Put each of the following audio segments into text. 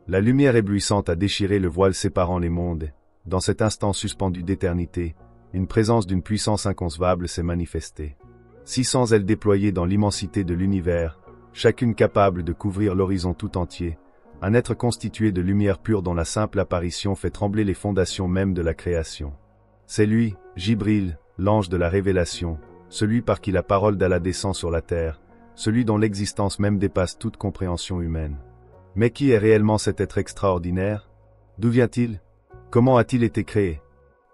La lumière éblouissante a déchiré le voile séparant les mondes. Dans cet instant suspendu d'éternité, une présence d'une puissance inconcevable s'est manifestée. 600 ailes déployées dans l'immensité de l'univers, chacune capable de couvrir l'horizon tout entier, un être constitué de lumière pure dont la simple apparition fait trembler les fondations mêmes de la création. C'est lui, Jibril, l'ange de la révélation, celui par qui la parole d'Allah descend sur la terre, celui dont l'existence même dépasse toute compréhension humaine. Mais qui est réellement cet être extraordinaire? D'où vient-il? Comment a-t-il été créé?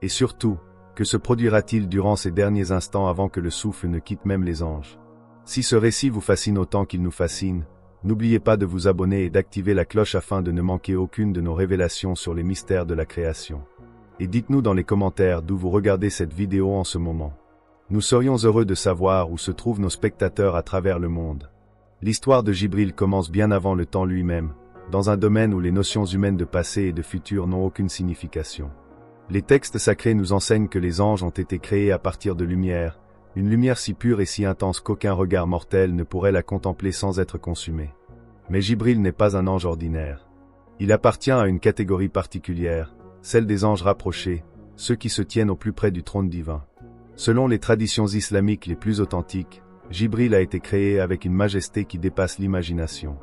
Et surtout, que se produira-t-il durant ces derniers instants avant que le souffle ne quitte même les anges? Si ce récit vous fascine autant qu'il nous fascine, n'oubliez pas de vous abonner et d'activer la cloche afin de ne manquer aucune de nos révélations sur les mystères de la création. Et dites-nous dans les commentaires d'où vous regardez cette vidéo en ce moment. Nous serions heureux de savoir où se trouvent nos spectateurs à travers le monde. L'histoire de Jibril commence bien avant le temps lui-même, dans un domaine où les notions humaines de passé et de futur n'ont aucune signification. Les textes sacrés nous enseignent que les anges ont été créés à partir de lumière, une lumière si pure et si intense qu'aucun regard mortel ne pourrait la contempler sans être consumé. Mais Jibril n'est pas un ange ordinaire. Il appartient à une catégorie particulière, celle des anges rapprochés, ceux qui se tiennent au plus près du trône divin. Selon les traditions islamiques les plus authentiques, Jibril a été créé avec une majesté qui dépasse l'imagination.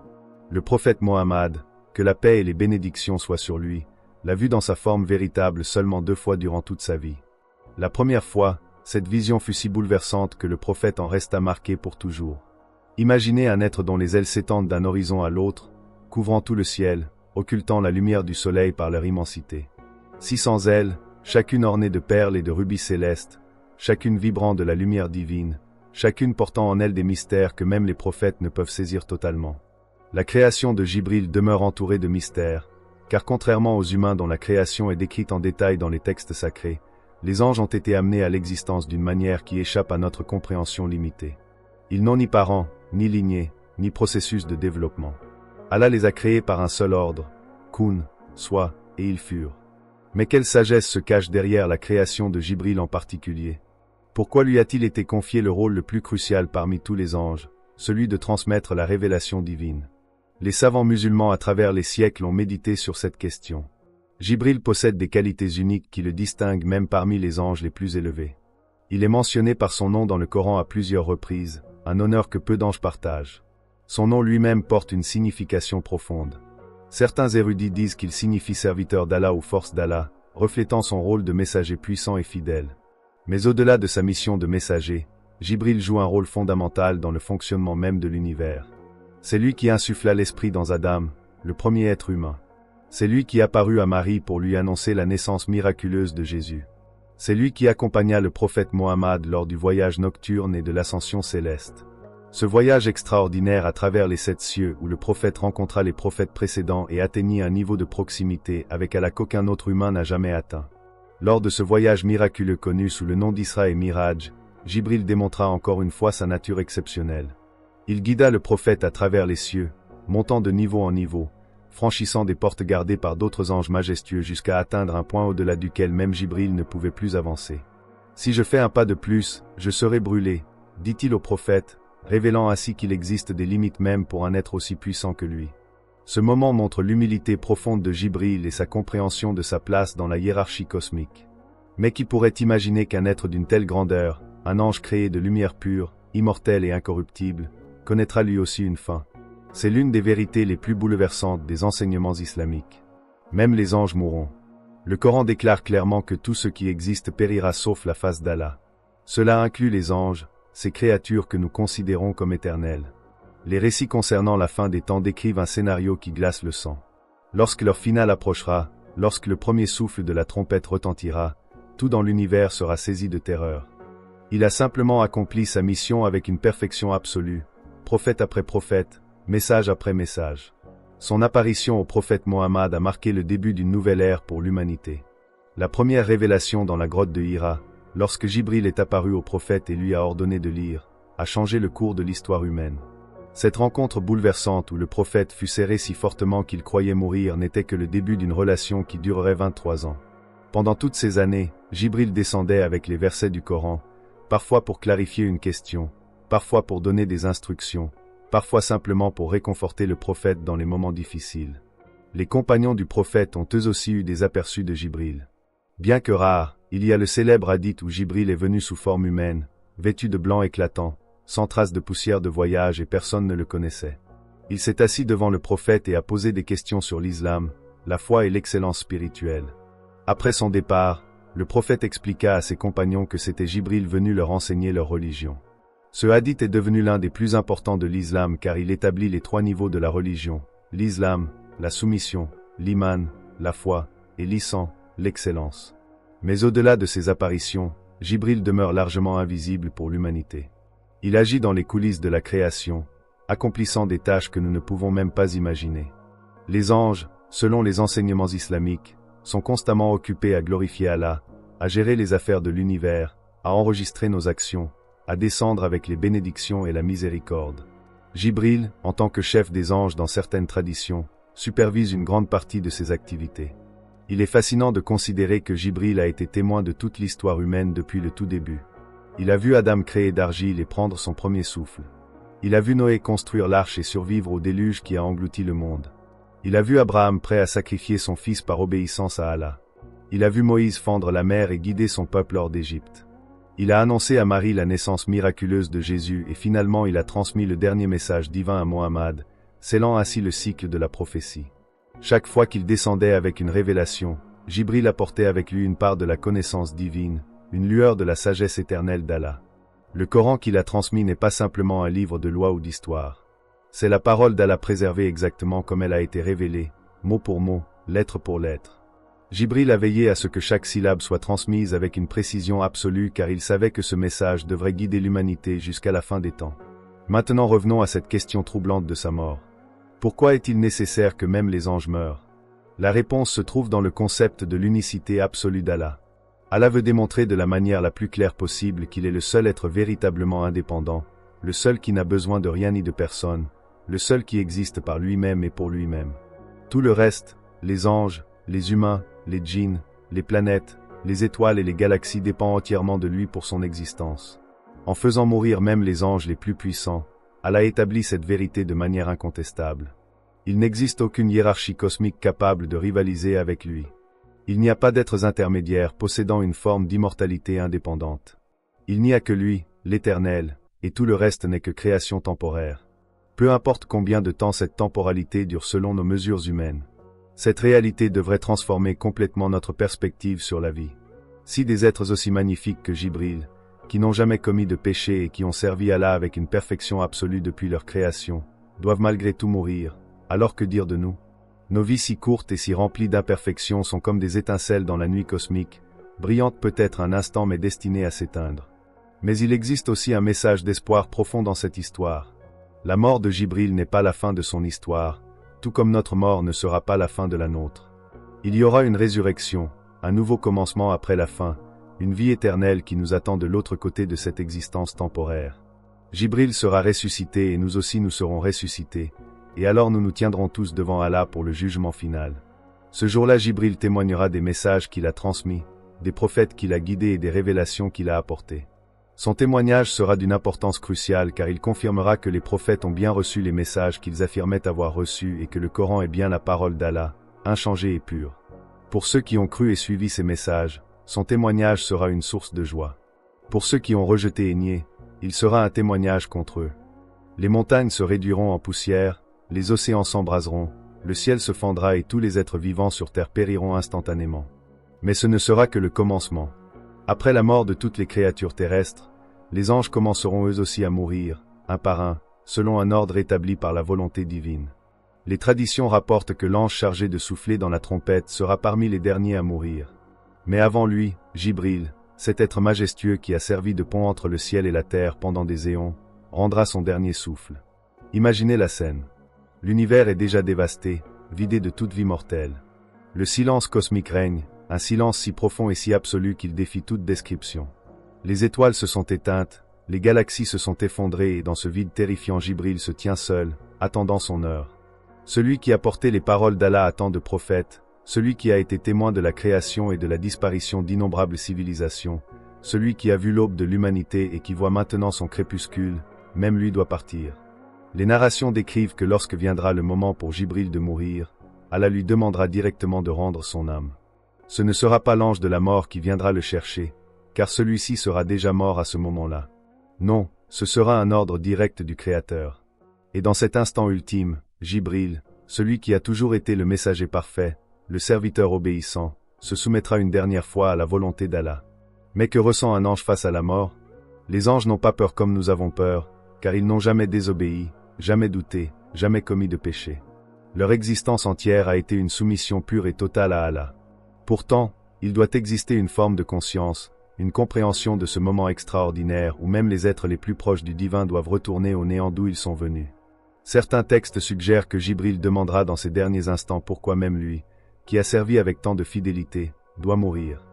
Le prophète Mohammed, que la paix et les bénédictions soient sur lui, l'a vu dans sa forme véritable seulement 2 fois durant toute sa vie. La première fois, cette vision fut si bouleversante que le prophète en resta marqué pour toujours. Imaginez un être dont les ailes s'étendent d'un horizon à l'autre, couvrant tout le ciel, occultant la lumière du soleil par leur immensité. 600 ailes, chacune ornée de perles et de rubis célestes, chacune vibrant de la lumière divine, chacune portant en elle des mystères que même les prophètes ne peuvent saisir totalement. La création de Jibril demeure entourée de mystères, car contrairement aux humains dont la création est décrite en détail dans les textes sacrés, les anges ont été amenés à l'existence d'une manière qui échappe à notre compréhension limitée. Ils n'ont ni parents, ni lignée, ni processus de développement. Allah les a créés par un seul ordre, Kun, sois, et ils furent. Mais quelle sagesse se cache derrière la création de Jibril en particulier? Pourquoi lui a-t-il été confié le rôle le plus crucial parmi tous les anges, celui de transmettre la révélation divine? Les savants musulmans à travers les siècles ont médité sur cette question. Jibril possède des qualités uniques qui le distinguent même parmi les anges les plus élevés. Il est mentionné par son nom dans le Coran à plusieurs reprises, un honneur que peu d'anges partagent. Son nom lui-même porte une signification profonde. Certains érudits disent qu'il signifie serviteur d'Allah ou force d'Allah, reflétant son rôle de messager puissant et fidèle. Mais au-delà de sa mission de messager, Jibril joue un rôle fondamental dans le fonctionnement même de l'univers. C'est lui qui insuffla l'esprit dans Adam, le premier être humain. C'est lui qui apparut à Marie pour lui annoncer la naissance miraculeuse de Jésus. C'est lui qui accompagna le prophète Mohammed lors du voyage nocturne et de l'ascension céleste. Ce voyage extraordinaire à travers les 7 cieux où le prophète rencontra les prophètes précédents et atteignit un niveau de proximité avec Allah qu'aucun autre humain n'a jamais atteint. Lors de ce voyage miraculeux connu sous le nom d'Isra et Miraj, Jibril démontra encore une fois sa nature exceptionnelle. Il guida le prophète à travers les cieux, montant de niveau en niveau, franchissant des portes gardées par d'autres anges majestueux jusqu'à atteindre un point au-delà duquel même Jibril ne pouvait plus avancer. « Si je fais un pas de plus, je serai brûlé », dit-il au prophète, révélant ainsi qu'il existe des limites même pour un être aussi puissant que lui. Ce moment montre l'humilité profonde de Jibril et sa compréhension de sa place dans la hiérarchie cosmique. Mais qui pourrait imaginer qu'un être d'une telle grandeur, un ange créé de lumière pure, immortel et incorruptible, connaîtra lui aussi une fin? C'est l'une des vérités les plus bouleversantes des enseignements islamiques. Même les anges mourront. Le Coran déclare clairement que tout ce qui existe périra sauf la face d'Allah. Cela inclut les anges, ces créatures que nous considérons comme éternelles. Les récits concernant la fin des temps décrivent un scénario qui glace le sang. Lorsque leur finale approchera, lorsque le premier souffle de la trompette retentira, tout dans l'univers sera saisi de terreur. Il a simplement accompli sa mission avec une perfection absolue, prophète après prophète, message après message. Son apparition au prophète Mohammed a marqué le début d'une nouvelle ère pour l'humanité. La première révélation dans la grotte de Hira, lorsque Jibril est apparu au prophète et lui a ordonné de lire, a changé le cours de l'histoire humaine. Cette rencontre bouleversante où le prophète fut serré si fortement qu'il croyait mourir n'était que le début d'une relation qui durerait 23 ans. Pendant toutes ces années, Jibril descendait avec les versets du Coran, parfois pour clarifier une question, parfois pour donner des instructions, parfois simplement pour réconforter le prophète dans les moments difficiles. Les compagnons du prophète ont eux aussi eu des aperçus de Jibril. Bien que rare, il y a le célèbre hadith où Jibril est venu sous forme humaine, vêtu de blanc éclatant, sans trace de poussière de voyage et personne ne le connaissait. Il s'est assis devant le prophète et a posé des questions sur l'islam, la foi et l'excellence spirituelle. Après son départ, le prophète expliqua à ses compagnons que c'était Jibril venu leur enseigner leur religion. Ce hadith est devenu l'un des plus importants de l'islam car il établit les 3 niveaux de la religion, l'islam, la soumission, l'iman, la foi, et l'ihsan, l'excellence. Mais au-delà de ces apparitions, Jibril demeure largement invisible pour l'humanité. Il agit dans les coulisses de la création, accomplissant des tâches que nous ne pouvons même pas imaginer. Les anges, selon les enseignements islamiques, sont constamment occupés à glorifier Allah, à gérer les affaires de l'univers, à enregistrer nos actions, à descendre avec les bénédictions et la miséricorde. Jibril, en tant que chef des anges dans certaines traditions, supervise une grande partie de ces activités. Il est fascinant de considérer que Jibril a été témoin de toute l'histoire humaine depuis le tout début. Il a vu Adam créer d'argile et prendre son premier souffle. Il a vu Noé construire l'arche et survivre au déluge qui a englouti le monde. Il a vu Abraham prêt à sacrifier son fils par obéissance à Allah. Il a vu Moïse fendre la mer et guider son peuple hors d'Égypte. Il a annoncé à Marie la naissance miraculeuse de Jésus et finalement il a transmis le dernier message divin à Mohammed, scellant ainsi le cycle de la prophétie. Chaque fois qu'il descendait avec une révélation, Jibril apportait avec lui une part de la connaissance divine, une lueur de la sagesse éternelle d'Allah. Le Coran qu'il a transmis n'est pas simplement un livre de loi ou d'histoire. C'est la parole d'Allah préservée exactement comme elle a été révélée, mot pour mot, lettre pour lettre. Jibril a veillé à ce que chaque syllabe soit transmise avec une précision absolue car il savait que ce message devrait guider l'humanité jusqu'à la fin des temps. Maintenant revenons à cette question troublante de sa mort. Pourquoi est-il nécessaire que même les anges meurent? La réponse se trouve dans le concept de l'unicité absolue d'Allah. Allah veut démontrer de la manière la plus claire possible qu'il est le seul être véritablement indépendant, le seul qui n'a besoin de rien ni de personne, le seul qui existe par lui-même et pour lui-même. Tout le reste, les anges, les humains, les djinns, les planètes, les étoiles et les galaxies dépend entièrement de lui pour son existence. En faisant mourir même les anges les plus puissants, Allah établit cette vérité de manière incontestable. Il n'existe aucune hiérarchie cosmique capable de rivaliser avec lui. Il n'y a pas d'êtres intermédiaires possédant une forme d'immortalité indépendante. Il n'y a que lui, l'Éternel, et tout le reste n'est que création temporaire. Peu importe combien de temps cette temporalité dure selon nos mesures humaines. Cette réalité devrait transformer complètement notre perspective sur la vie. Si des êtres aussi magnifiques que Jibril, qui n'ont jamais commis de péché et qui ont servi Allah avec une perfection absolue depuis leur création, doivent malgré tout mourir, alors que dire de nous? Nos vies si courtes et si remplies d'imperfections sont comme des étincelles dans la nuit cosmique, brillantes peut-être un instant mais destinées à s'éteindre. Mais il existe aussi un message d'espoir profond dans cette histoire. La mort de Jibril n'est pas la fin de son histoire, tout comme notre mort ne sera pas la fin de la nôtre. Il y aura une résurrection, un nouveau commencement après la fin, une vie éternelle qui nous attend de l'autre côté de cette existence temporaire. Jibril sera ressuscité et nous aussi nous serons ressuscités, et alors nous nous tiendrons tous devant Allah pour le jugement final. Ce jour-là Jibril témoignera des messages qu'il a transmis, des prophètes qu'il a guidés et des révélations qu'il a apportées. Son témoignage sera d'une importance cruciale car il confirmera que les prophètes ont bien reçu les messages qu'ils affirmaient avoir reçus et que le Coran est bien la parole d'Allah, inchangée et pure. Pour ceux qui ont cru et suivi ces messages, son témoignage sera une source de joie. Pour ceux qui ont rejeté et nié, il sera un témoignage contre eux. Les montagnes se réduiront en poussière, les océans s'embraseront, le ciel se fendra et tous les êtres vivants sur terre périront instantanément. Mais ce ne sera que le commencement. Après la mort de toutes les créatures terrestres, les anges commenceront eux aussi à mourir, un par un, selon un ordre établi par la volonté divine. Les traditions rapportent que l'ange chargé de souffler dans la trompette sera parmi les derniers à mourir. Mais avant lui, Jibril, cet être majestueux qui a servi de pont entre le ciel et la terre pendant des éons, rendra son dernier souffle. Imaginez la scène. L'univers est déjà dévasté, vidé de toute vie mortelle. Le silence cosmique règne, un silence si profond et si absolu qu'il défie toute description. Les étoiles se sont éteintes, les galaxies se sont effondrées et dans ce vide terrifiant Jibril se tient seul, attendant son heure. Celui qui a porté les paroles d'Allah à tant de prophètes, celui qui a été témoin de la création et de la disparition d'innombrables civilisations, celui qui a vu l'aube de l'humanité et qui voit maintenant son crépuscule, même lui doit partir. Les narrations décrivent que lorsque viendra le moment pour Jibril de mourir, Allah lui demandera directement de rendre son âme. Ce ne sera pas l'ange de la mort qui viendra le chercher, car celui-ci sera déjà mort à ce moment-là. Non, ce sera un ordre direct du Créateur. Et dans cet instant ultime, Jibril, celui qui a toujours été le messager parfait, le serviteur obéissant, se soumettra une dernière fois à la volonté d'Allah. Mais que ressent un ange face à la mort? Les anges n'ont pas peur comme nous avons peur, car ils n'ont jamais désobéi, jamais douté, jamais commis de péché. Leur existence entière a été une soumission pure et totale à Allah. Pourtant, il doit exister une forme de conscience, une compréhension de ce moment extraordinaire où même les êtres les plus proches du divin doivent retourner au néant d'où ils sont venus. Certains textes suggèrent que Jibril demandera dans ces derniers instants pourquoi même lui, qui a servi avec tant de fidélité, doit mourir.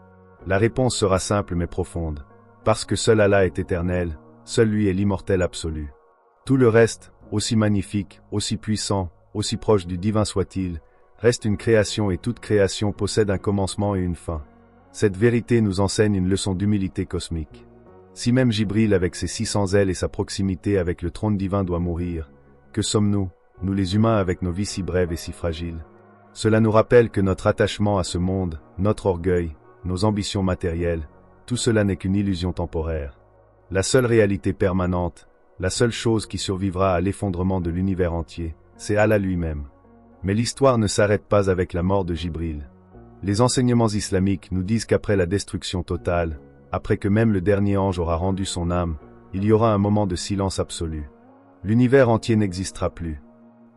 La réponse sera simple mais profonde. Parce que seul Allah est éternel, seul lui est l'immortel absolu. Tout le reste, aussi magnifique, aussi puissant, aussi proche du divin soit-il, reste une création et toute création possède un commencement et une fin. Cette vérité nous enseigne une leçon d'humilité cosmique. Si même Jibril avec ses 600 ailes et sa proximité avec le trône divin doit mourir, que sommes-nous, nous les humains avec nos vies si brèves et si fragiles? Cela nous rappelle que notre attachement à ce monde, notre orgueil, nos ambitions matérielles, tout cela n'est qu'une illusion temporaire. La seule réalité permanente, la seule chose qui survivra à l'effondrement de l'univers entier, c'est Allah lui-même. Mais l'histoire ne s'arrête pas avec la mort de Jibril. Les enseignements islamiques nous disent qu'après la destruction totale, après que même le dernier ange aura rendu son âme, il y aura un moment de silence absolu. L'univers entier n'existera plus.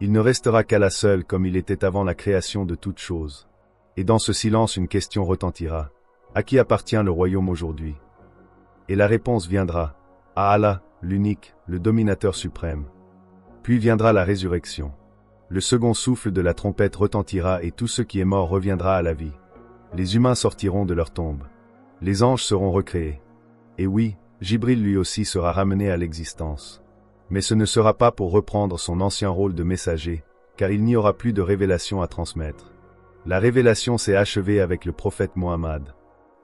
Il ne restera qu'Allah seul comme il était avant la création de toutes choses. Et dans ce silence une question retentira. À qui appartient le royaume aujourd'hui? Et la réponse viendra. À Allah, l'unique, le dominateur suprême. Puis viendra la résurrection. Le second souffle de la trompette retentira et tout ce qui est mort reviendra à la vie. Les humains sortiront de leur tombe. Les anges seront recréés. Et oui, Jibril lui aussi sera ramené à l'existence. Mais ce ne sera pas pour reprendre son ancien rôle de messager, car il n'y aura plus de révélation à transmettre. La révélation s'est achevée avec le prophète Mohammed.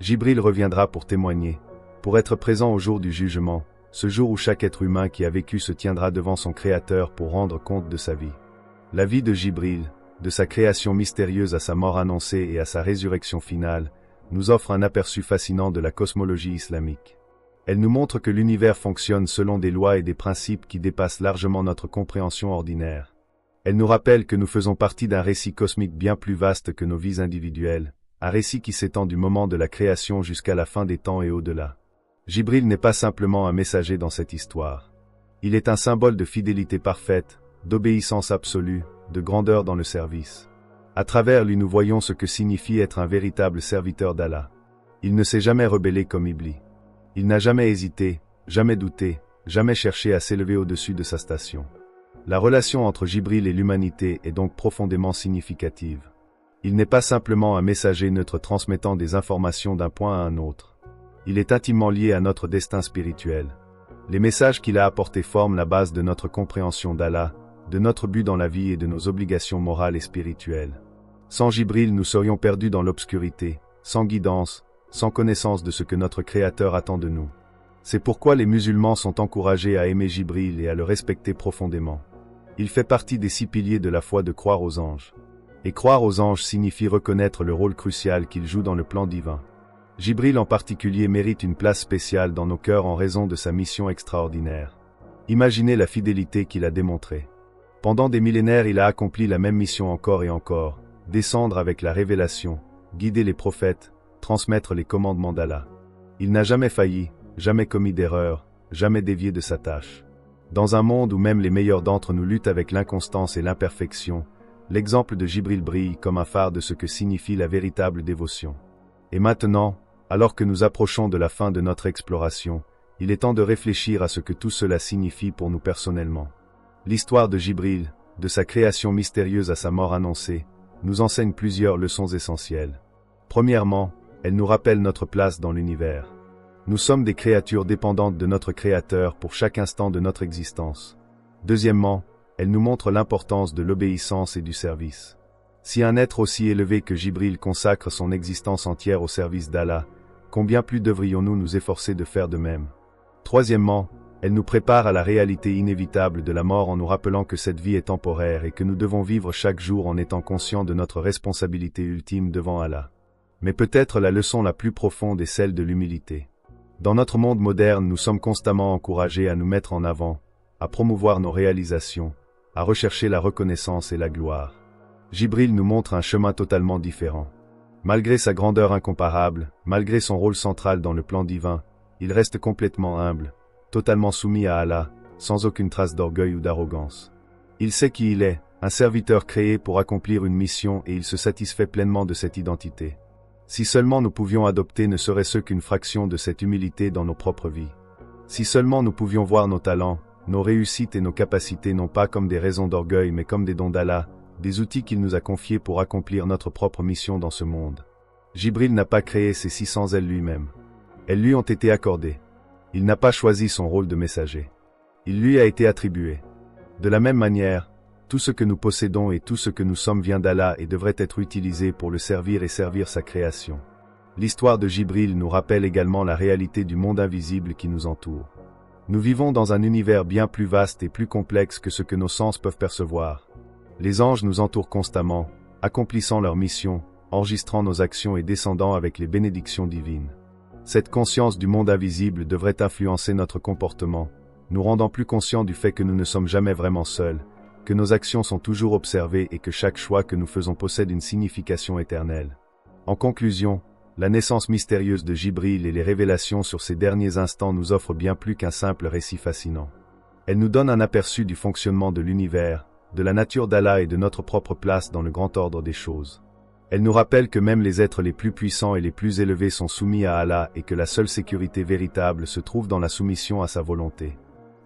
Jibril reviendra pour témoigner, pour être présent au jour du jugement, ce jour où chaque être humain qui a vécu se tiendra devant son Créateur pour rendre compte de sa vie. La vie de Jibril, de sa création mystérieuse à sa mort annoncée et à sa résurrection finale, nous offre un aperçu fascinant de la cosmologie islamique. Elle nous montre que l'univers fonctionne selon des lois et des principes qui dépassent largement notre compréhension ordinaire. Elle nous rappelle que nous faisons partie d'un récit cosmique bien plus vaste que nos vies individuelles, un récit qui s'étend du moment de la création jusqu'à la fin des temps et au-delà. Jibril n'est pas simplement un messager dans cette histoire. Il est un symbole de fidélité parfaite, d'obéissance absolue, de grandeur dans le service. À travers lui nous voyons ce que signifie être un véritable serviteur d'Allah. Il ne s'est jamais rebellé comme Iblis. Il n'a jamais hésité, jamais douté, jamais cherché à s'élever au-dessus de sa station. La relation entre Jibril et l'humanité est donc profondément significative. Il n'est pas simplement un messager neutre transmettant des informations d'un point à un autre. Il est intimement lié à notre destin spirituel. Les messages qu'il a apportés forment la base de notre compréhension d'Allah, de notre but dans la vie et de nos obligations morales et spirituelles. Sans Jibril, nous serions perdus dans l'obscurité, sans guidance, sans connaissance de ce que notre Créateur attend de nous. C'est pourquoi les musulmans sont encouragés à aimer Jibril et à le respecter profondément. Il fait partie des 6 piliers de la foi de croire aux anges. Et croire aux anges signifie reconnaître le rôle crucial qu'ils jouent dans le plan divin. Jibril en particulier mérite une place spéciale dans nos cœurs en raison de sa mission extraordinaire. Imaginez la fidélité qu'il a démontrée. Pendant des millénaires il a accompli la même mission encore et encore, descendre avec la révélation, guider les prophètes, transmettre les commandements d'Allah. Il n'a jamais failli, jamais commis d'erreur, jamais dévié de sa tâche. Dans un monde où même les meilleurs d'entre nous luttent avec l'inconstance et l'imperfection, l'exemple de Jibril brille comme un phare de ce que signifie la véritable dévotion. Et maintenant, alors que nous approchons de la fin de notre exploration, il est temps de réfléchir à ce que tout cela signifie pour nous personnellement. L'histoire de Jibril, de sa création mystérieuse à sa mort annoncée, nous enseigne plusieurs leçons essentielles. Premièrement, elle nous rappelle notre place dans l'univers. Nous sommes des créatures dépendantes de notre Créateur pour chaque instant de notre existence. Deuxièmement, elle nous montre l'importance de l'obéissance et du service. Si un être aussi élevé que Jibril consacre son existence entière au service d'Allah, combien plus devrions-nous nous efforcer de faire de même? Troisièmement, Elle nous prépare à la réalité inévitable de la mort en nous rappelant que cette vie est temporaire et que nous devons vivre chaque jour en étant conscients de notre responsabilité ultime devant Allah. Mais peut-être la leçon la plus profonde est celle de l'humilité. Dans notre monde moderne, nous sommes constamment encouragés à nous mettre en avant, à promouvoir nos réalisations, à rechercher la reconnaissance et la gloire. Jibril nous montre un chemin totalement différent. Malgré sa grandeur incomparable, malgré son rôle central dans le plan divin, il reste complètement humble, totalement soumis à Allah, sans aucune trace d'orgueil ou d'arrogance. Il sait qui il est, un serviteur créé pour accomplir une mission et il se satisfait pleinement de cette identité. Si seulement nous pouvions adopter ne serait-ce qu'une fraction de cette humilité dans nos propres vies. Si seulement nous pouvions voir nos talents, nos réussites et nos capacités non pas comme des raisons d'orgueil mais comme des dons d'Allah, des outils qu'il nous a confiés pour accomplir notre propre mission dans ce monde. Jibril n'a pas créé ces 600 ailes lui-même. Elles lui ont été accordées. Il n'a pas choisi son rôle de messager. Il lui a été attribué. De la même manière, tout ce que nous possédons et tout ce que nous sommes vient d'Allah et devrait être utilisé pour le servir et servir sa création. L'histoire de Jibril nous rappelle également la réalité du monde invisible qui nous entoure. Nous vivons dans un univers bien plus vaste et plus complexe que ce que nos sens peuvent percevoir. Les anges nous entourent constamment, accomplissant leur mission, enregistrant nos actions et descendant avec les bénédictions divines. Cette conscience du monde invisible devrait influencer notre comportement, nous rendant plus conscients du fait que nous ne sommes jamais vraiment seuls, que nos actions sont toujours observées et que chaque choix que nous faisons possède une signification éternelle. En conclusion, la naissance mystérieuse de Jibril et les révélations sur ces derniers instants nous offrent bien plus qu'un simple récit fascinant. Elles nous donnent un aperçu du fonctionnement de l'univers, de la nature d'Allah et de notre propre place dans le grand ordre des choses. Elles nous rappellent que même les êtres les plus puissants et les plus élevés sont soumis à Allah et que la seule sécurité véritable se trouve dans la soumission à sa volonté.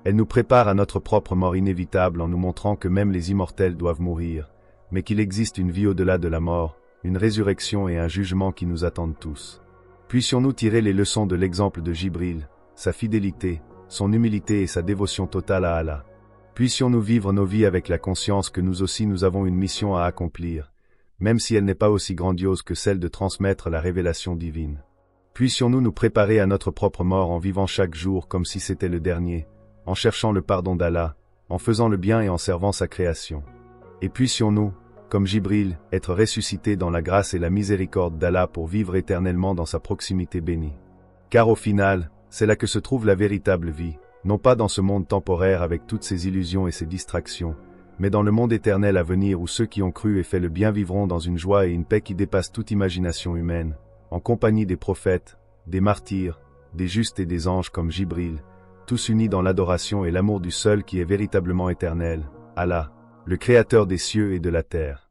Elles nous préparent à notre propre mort inévitable en nous montrant que même les immortels doivent mourir, mais qu'il existe une vie au-delà de la mort, une résurrection et un jugement qui nous attendent tous. Puissions-nous tirer les leçons de l'exemple de Jibril, sa fidélité, son humilité et sa dévotion totale à Allah. Puissions-nous vivre nos vies avec la conscience que nous aussi nous avons une mission à accomplir, même si elle n'est pas aussi grandiose que celle de transmettre la révélation divine. Puissions-nous nous préparer à notre propre mort en vivant chaque jour comme si c'était le dernier, en cherchant le pardon d'Allah, en faisant le bien et en servant sa création. Et puissions-nous, comme Jibril, être ressuscités dans la grâce et la miséricorde d'Allah pour vivre éternellement dans sa proximité bénie. Car au final, c'est là que se trouve la véritable vie, non pas dans ce monde temporaire avec toutes ses illusions et ses distractions, mais dans le monde éternel à venir où ceux qui ont cru et fait le bien vivront dans une joie et une paix qui dépassent toute imagination humaine, en compagnie des prophètes, des martyrs, des justes et des anges comme Jibril, tous unis dans l'adoration et l'amour du seul qui est véritablement éternel, Allah, le Créateur des cieux et de la terre.